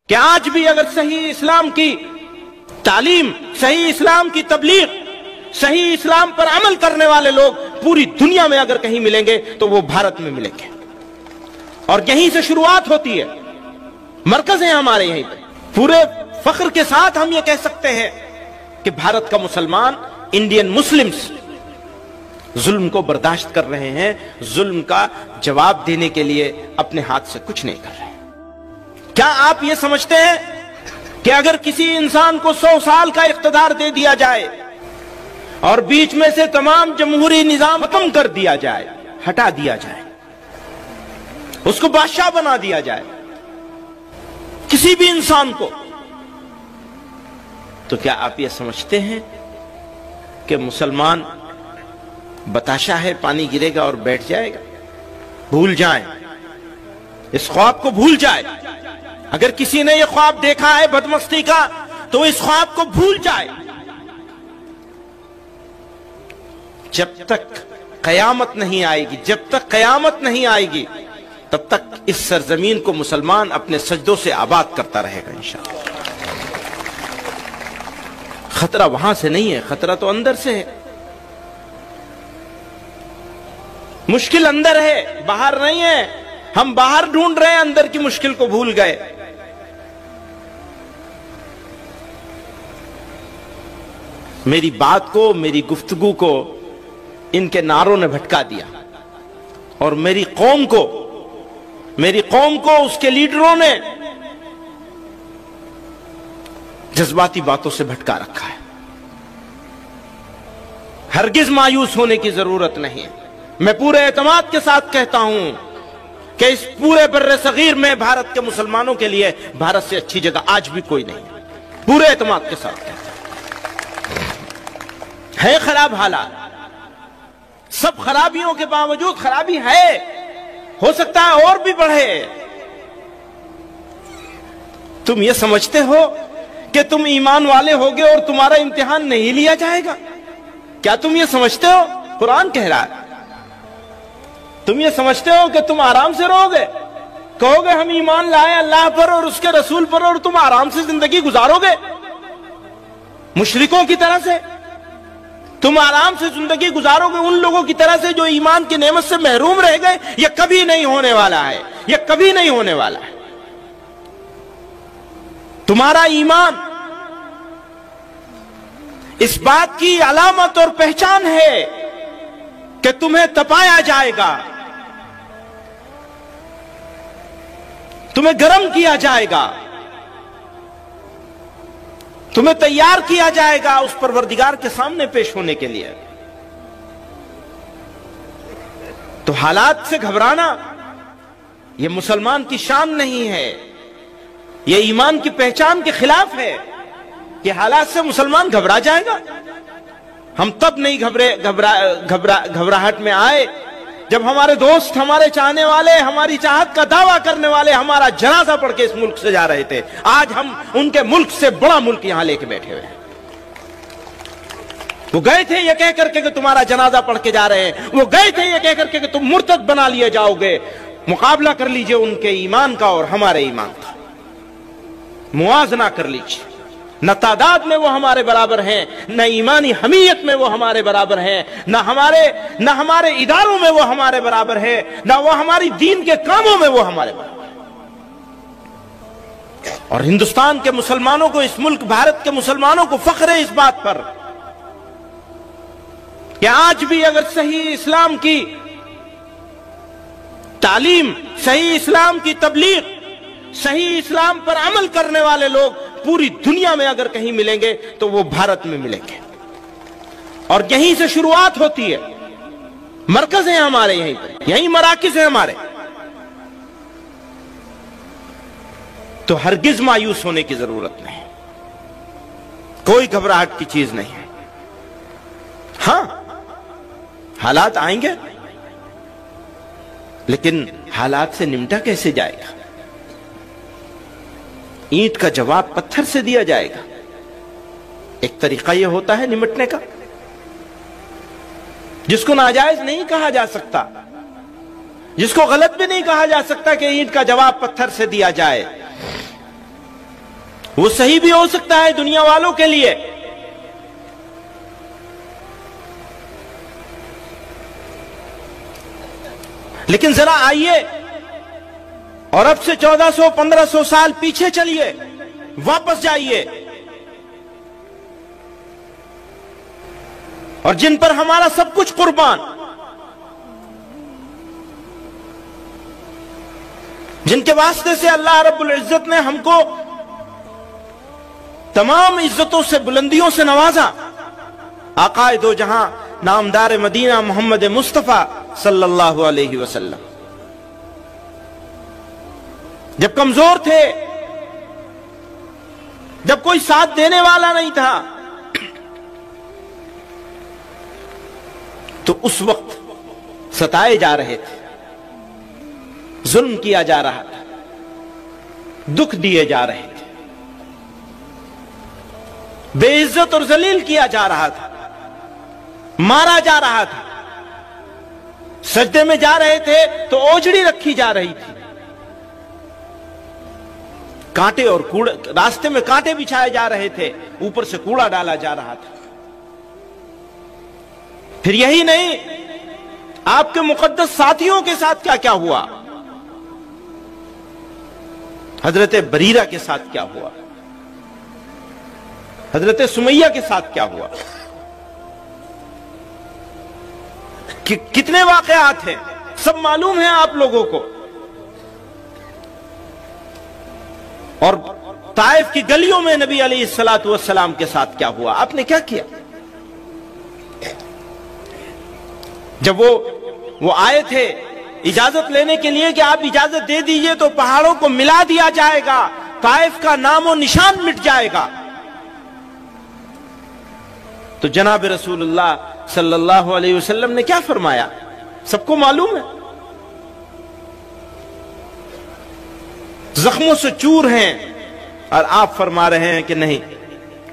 کہ آج بھی اگر صحیح اسلام کی تعلیم، صحیح اسلام کی تبلیغ، صحیح اسلام پر عمل کرنے والے لوگ پوری دنیا میں اگر کہیں ملیں گے تو وہ بھارت میں ملیں گے، اور یہیں سے شروعات ہوتی ہے، مرکز ہے ہمارے یہیں پہ۔ پورے فخر کے ساتھ ہم یہ کہہ سکتے ہیں کہ بھارت کا مسلمان، انڈین مسلمز ظلم کو برداشت کر رہے ہیں، ظلم کا جواب دینے کے لیے اپنے ہاتھ سے کچھ نہیں کر رہے۔ کیا آپ یہ سمجھتے ہیں کہ اگر کسی انسان کو 100 سال کا اقتدار دے دیا جائے اور بیچ میں سے تمام جمہوری نظام ختم کر دیا جائے، ہٹا دیا جائے، اس کو بادشاہ بنا دیا جائے کسی بھی انسان کو، تو کیا آپ یہ سمجھتے ہیں کہ مسلمان بتاشا ہے، پانی گرے گا اور بیٹھ جائے گا؟ بھول جائیں، اس خواب کو بھول جائے۔ اگر کسی نے یہ خواب دیکھا ہے بدمستی کا تو اس خواب کو بھول جائے۔ جب تک قیامت نہیں آئے گی، جب تک قیامت نہیں آئے گی، تب تک اس سرزمین کو مسلمان اپنے سجدوں سے آباد کرتا رہے گا انشاءاللہ۔ خطرہ وہاں سے نہیں ہے، خطرہ تو اندر سے ہے۔ مشکل اندر ہے، باہر نہیں ہے۔ ہم باہر ڈھونڈ رہے ہیں، اندر کی مشکل کو بھول گئے۔ میری بات کو، میری گفتگو کو ان کے نعروں نے بھٹکا دیا، اور میری قوم کو اس کے لیڈروں نے جذباتی باتوں سے بھٹکا رکھا ہے۔ ہرگز مایوس ہونے کی ضرورت نہیں ہے۔ میں پورے اعتماد کے ساتھ کہتا ہوں کہ اس پورے بر صغیر میں بھارت کے مسلمانوں کے لیے بھارت سے اچھی جگہ آج بھی کوئی نہیں ہے۔ پورے اعتماد کے ساتھ کہتا ہوں۔ ہے خراب حالات، سب خرابیوں کے باوجود خرابی ہے، ہو سکتا ہے اور بھی بڑھے۔ تم یہ سمجھتے ہو کہ تم ایمان والے ہوگے اور تمہارا امتحان نہیں لیا جائے گا؟ کیا تم یہ سمجھتے ہو؟ قرآن کہہ رہا ہے۔ تم یہ سمجھتے ہو کہ تم آرام سے رہو گے؟ کہو گے ہم ایمان لائے اللہ پر اور اس کے رسول پر، اور تم آرام سے زندگی گزارو گے مشرکوں کی طرح سے؟ تم آرام سے زندگی گزارو گے ان لوگوں کی طرح سے جو ایمان کی نعمت سے محروم رہ گئے؟ یہ کبھی نہیں ہونے والا ہے، یہ کبھی نہیں ہونے والا ہے۔ تمہارا ایمان اس بات کی علامت اور پہچان ہے کہ تمہیں تپایا جائے گا، تمہیں گرم کیا جائے گا، تمہیں تیار کیا جائے گا اس پروردگار کے سامنے پیش ہونے کے لیے۔ تو حالات سے گھبرانا یہ مسلمان کی شان نہیں ہے، یہ ایمان کی پہچان کے خلاف ہے کہ حالات سے مسلمان گھبرا جائے گا۔ ہم تب نہیں گھبراہٹ میں آئے جب ہمارے دوست، ہمارے چاہنے والے، ہماری چاہت کا دعویٰ کرنے والے ہمارا جنازہ پڑھ کے اس ملک سے جا رہے تھے۔ آج ہم ان کے ملک سے بڑا ملک یہاں لے کے بیٹھے ہوئے ہیں۔ وہ گئے تھے یہ کہہ کر کے کہ تمہارا جنازہ پڑھ کے جا رہے ہیں، وہ گئے تھے یہ کہہ کر کے کہ تم مرتد بنا لیے جاؤ گے۔ مقابلہ کر لیجئے ان کے ایمان کا اور ہمارے ایمان کا، موازنہ کر لیجئے۔ نہ تعداد میں وہ ہمارے برابر ہیں، نہ ایمانی حمیت میں وہ ہمارے برابر ہیں، نہ ہمارے اداروں میں وہ ہمارے برابر ہیں، نہ وہ ہماری دین کے کاموں میں وہ ہمارے برابر ہیں۔ اور ہندوستان کے مسلمانوں کو، اس ملک بھارت کے مسلمانوں کو فخر ہے اس بات پر کہ آج بھی اگر صحیح اسلام کی تعلیم، صحیح اسلام کی تبلیغ، صحیح اسلام پر عمل کرنے والے لوگ پوری دنیا میں اگر کہیں ملیں گے تو وہ بھارت میں ملیں گے، اور یہیں سے شروعات ہوتی ہے، مرکز ہے ہمارے یہیں پر، یہیں مراکز ہیں ہمارے۔ تو ہرگز مایوس ہونے کی ضرورت نہیں، کوئی گھبراہٹ کی چیز نہیں ہے۔ ہاں حالات آئیں گے، لیکن حالات سے نمٹا کیسے جائے گا؟ اینٹ کا جواب پتھر سے دیا جائے گا۔ ایک طریقہ یہ ہوتا ہے نمٹنے کا جس کو ناجائز نہیں کہا جا سکتا، جس کو غلط بھی نہیں کہا جا سکتا کہ اینٹ کا جواب پتھر سے دیا جائے۔ وہ صحیح بھی ہو سکتا ہے دنیا والوں کے لیے، لیکن ذرا آئیے اور اب سے 1400-1500 سال پیچھے چلیے، واپس جائیے، اور جن پر ہمارا سب کچھ قربان، جن کے واسطے سے اللہ رب العزت نے ہم کو تمام عزتوں سے، بلندیوں سے نوازا، آقا دو جہاں نامدار مدینہ محمد مصطفیٰ صلی اللہ علیہ وسلم جب کمزور تھے، جب کوئی ساتھ دینے والا نہیں تھا، تو اس وقت ستائے جا رہے تھے، ظلم کیا جا رہا تھا، دکھ دیے جا رہے تھے، بے عزت اور ذلیل کیا جا رہا تھا، مارا جا رہا تھا، سجدے میں جا رہے تھے تو اوجڑی رکھی جا رہی تھی، کانٹے اور کوڑے، راستے میں کانٹے بچھائے جا رہے تھے، اوپر سے کوڑا ڈالا جا رہا تھا۔ پھر یہی نہیں، آپ کے مقدس ساتھیوں کے ساتھ کیا کیا ہوا، حضرت بریرہ کے ساتھ کیا ہوا، حضرت سمیہ کے ساتھ کیا ہوا، کتنے واقعات ہیں، سب معلوم ہیں آپ لوگوں کو۔ اور طائف کی گلیوں میں نبی علیہ السلام کے ساتھ کیا ہوا، آپ نے کیا کیا؟ جب وہ آئے تھے اجازت لینے کے لیے کہ آپ اجازت دے دیجئے تو پہاڑوں کو ملا دیا جائے گا، طائف کا نام و نشان مٹ جائے گا، تو جناب رسول اللہ صلی اللہ علیہ وسلم نے کیا فرمایا، سب کو معلوم ہے، زخموں سے چور ہیں، اور آپ فرما رہے ہیں کہ نہیں،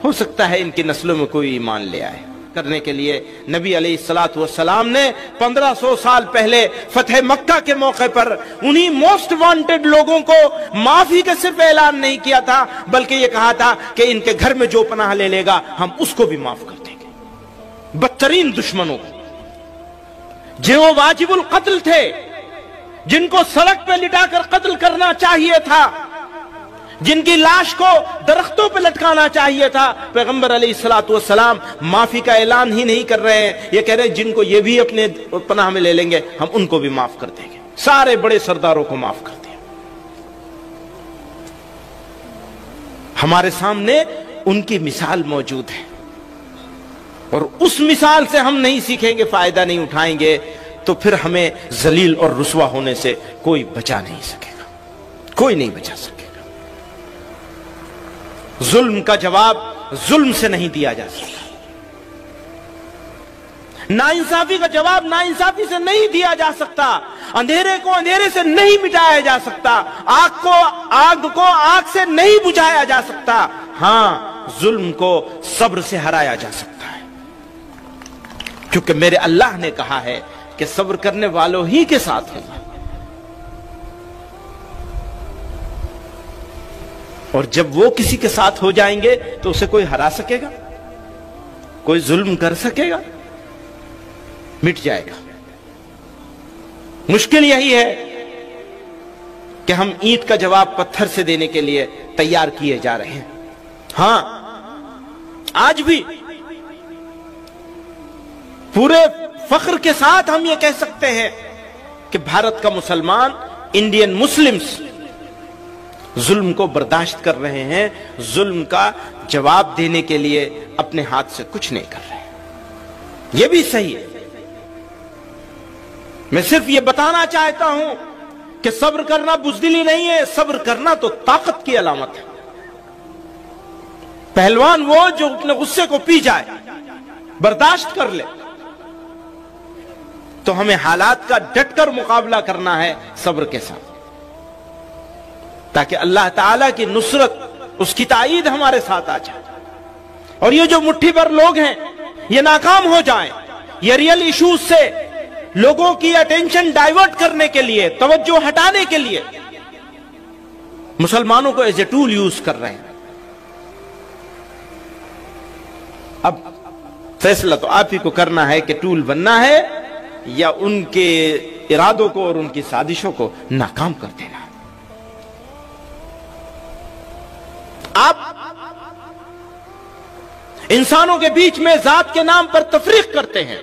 ہو سکتا ہے ان کی نسلوں میں کوئی ایمان لے آئے۔ کرنے کے لیے نبی علیہ السلام نے 1500 سال پہلے فتح مکہ کے موقع پر انہی موسٹ وانٹڈ لوگوں کو معافی کا صرف اعلان نہیں کیا تھا، بلکہ یہ کہا تھا کہ ان کے گھر میں جو پناہ لے لے گا ہم اس کو بھی معاف کر دیں گے۔ بدترین دشمنوں کو، جو واجب القتل تھے، جن کو سڑک پہ لٹا کر قتل کرنا چاہیے تھا، جن کی لاش کو درختوں پہ لٹکانا چاہیے تھا، پیغمبر علیہ السلام معافی کا اعلان ہی نہیں کر رہے ہیں، یہ کہہ رہے ہیں جن کو یہ بھی اپنے پناہ میں لے لیں گے ہم ان کو بھی معاف کر دیں گے، سارے بڑے سرداروں کو معاف کر دیں۔ ہمارے سامنے ان کی مثال موجود ہے، اور اس مثال سے ہم نہیں سیکھیں گے، فائدہ نہیں اٹھائیں گے، تو پھر ہمیں ذلیل اور رسوا ہونے سے کوئی بچا نہیں سکے گا، کوئی نہیں بچا سکے گا۔ ظلم کا جواب ظلم سے نہیں دیا جا سکتا، ناانصافی کا جواب ناانصافی سے نہیں دیا جا سکتا، اندھیرے کو اندھیرے سے نہیں مٹایا جا سکتا، آگ کو آگ سے نہیں بجھایا جا سکتا، ہاں ظلم کو صبر سے ہرایا جا سکتا ہے، کیونکہ میرے اللہ نے کہا ہے کہ صبر کرنے والوں ہی کے ساتھ ہیں۔ اور جب وہ کسی کے ساتھ ہو جائیں گے تو اسے کوئی ہرا سکے گا، کوئی ظلم کر سکے گا، مٹ جائے گا۔ مشکل یہی ہے کہ ہم اینٹ کا جواب پتھر سے دینے کے لیے تیار کیے جا رہے ہیں۔ ہاں آج بھی پورے فخر کے ساتھ ہم یہ کہہ سکتے ہیں کہ بھارت کا مسلمان، انڈین مسلمز ظلم کو برداشت کر رہے ہیں، ظلم کا جواب دینے کے لیے اپنے ہاتھ سے کچھ نہیں کر رہے ہیں، یہ بھی صحیح ہے۔ میں صرف یہ بتانا چاہتا ہوں کہ صبر کرنا بزدلی نہیں ہے، صبر کرنا تو طاقت کی علامت ہے۔ پہلوان وہ جو اپنے غصے کو پی جائے، برداشت کر لے، تو ہمیں حالات کا ڈٹ کر مقابلہ کرنا ہے صبر کے ساتھ، تاکہ اللہ تعالیٰ کی نصرت، اس کی تائید ہمارے ساتھ آ جائے، اور یہ جو مٹھی بھر لوگ ہیں یہ ناکام ہو جائیں، یہ ریئل ایشوز سے لوگوں کی اٹینشن ڈائیورٹ کرنے کے لیے، توجہ ہٹانے کے لیے مسلمانوں کو ایز اے ٹول یوز کر رہے ہیں۔ اب فیصلہ تو آپ ہی کو کرنا ہے کہ ٹول بننا ہے یا ان کے ارادوں کو اور ان کی سازشوں کو ناکام کر دینا. آپ انسانوں کے بیچ میں ذات کے نام پر تفریق کرتے ہیں.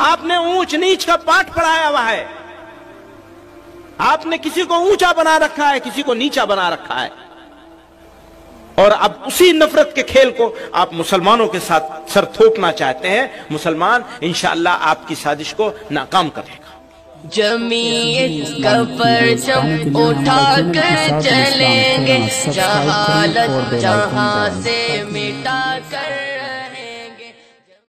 آپ نے اونچ نیچ کا پاٹ پڑھایا ہوا ہے. آپ نے کسی کو اونچا بنا رکھا ہے, کسی کو نیچا بنا رکھا ہے, اور اب اسی نفرت کے کھیل کو آپ مسلمانوں کے ساتھ سر تھوپنا چاہتے ہیں. مسلمان انشاءاللہ آپ کی سازش کو ناکام کرے گا. جمعیت کا پرچم اٹھا کر چلیں گے, جہالت جہاں سے مٹا کر